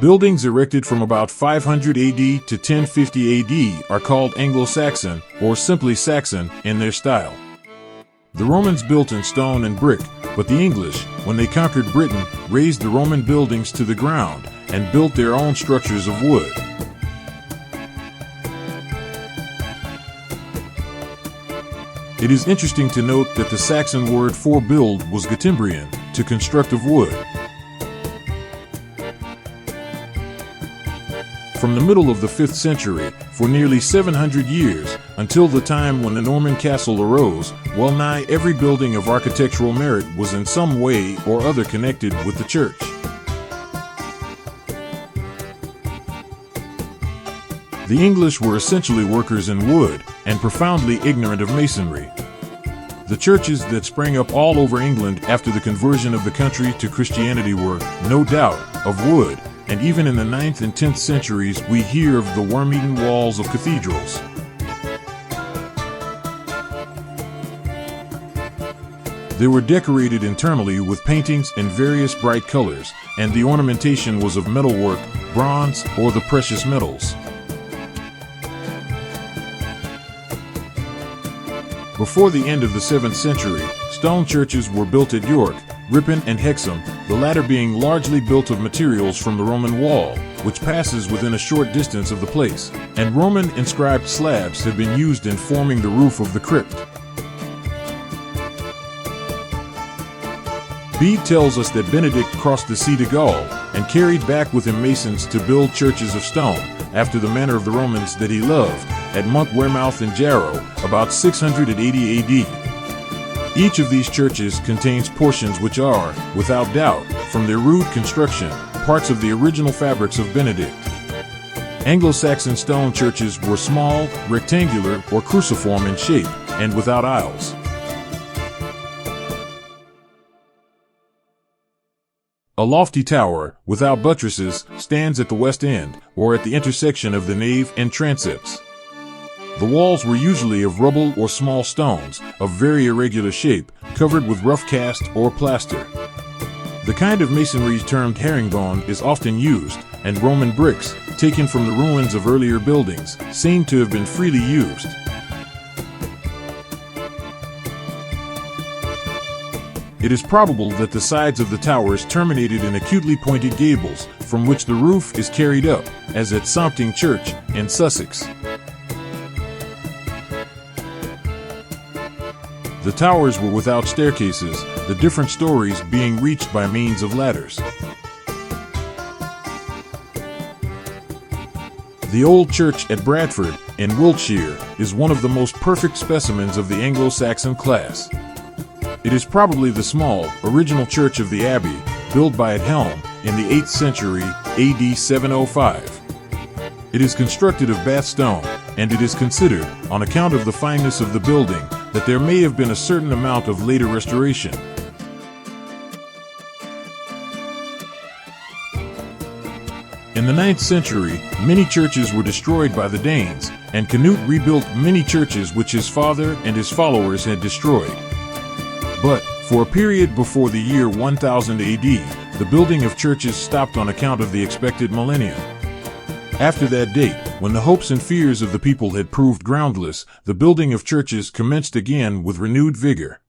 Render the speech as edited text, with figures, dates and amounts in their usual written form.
Buildings erected from about 500 AD to 1050 AD are called Anglo-Saxon, or simply Saxon, in their style. The Romans built in stone and brick, but the English, when they conquered Britain, razed the Roman buildings to the ground and built their own structures of wood. It is interesting to note that the Saxon word for build was Gatimbrian, to construct of wood. From the middle of the 5th century, for nearly 700 years, until the time when the Norman castle arose, well nigh every building of architectural merit was in some way or other connected with the church. The English were essentially workers in wood, and profoundly ignorant of masonry. The churches that sprang up all over England after the conversion of the country to Christianity were, no doubt, of wood, and even in the 9th and 10th centuries we hear of the worm-eaten walls of cathedrals. They were decorated internally with paintings in various bright colors, and the ornamentation was of metalwork, bronze, or the precious metals. Before the end of the 7th century, stone churches were built at York, Ripon, and Hexham, the latter being largely built of materials from the Roman wall, which passes within a short distance of the place, and Roman inscribed slabs have been used in forming the roof of the crypt. Bede tells us that Benedict crossed the sea to Gaul and carried back with him masons to build churches of stone, after the manner of the Romans that he loved, at Monk Wearmouth in Jarrow, about 680 AD. Each of these churches contains portions which are, without doubt, from their rude construction, parts of the original fabrics of Benedict. Anglo-Saxon stone churches were small, rectangular, or cruciform in shape, and without aisles. A lofty tower, without buttresses, stands at the west end, or at the intersection of the nave and transepts. The walls were usually of rubble or small stones, of very irregular shape, covered with rough cast or plaster. The kind of masonry termed herringbone is often used, and Roman bricks, taken from the ruins of earlier buildings, seem to have been freely used. It is probable that the sides of the towers terminated in acutely pointed gables, from which the roof is carried up, as at Sompting Church, in Sussex. The towers were without staircases, the different stories being reached by means of ladders. The old church at Bradford, in Wiltshire, is one of the most perfect specimens of the Anglo-Saxon class. It is probably the small, original church of the abbey, built by at Helm in the 8th century, AD 705. It is constructed of Bath stone, and it is considered, on account of the fineness of the building, that there may have been a certain amount of later restoration. In the 9th century, many churches were destroyed by the Danes, and Canute rebuilt many churches which his father and his followers had destroyed. But, for a period before the year 1000 AD, the building of churches stopped on account of the expected millennium. After that date, when the hopes and fears of the people had proved groundless, the building of churches commenced again with renewed vigor.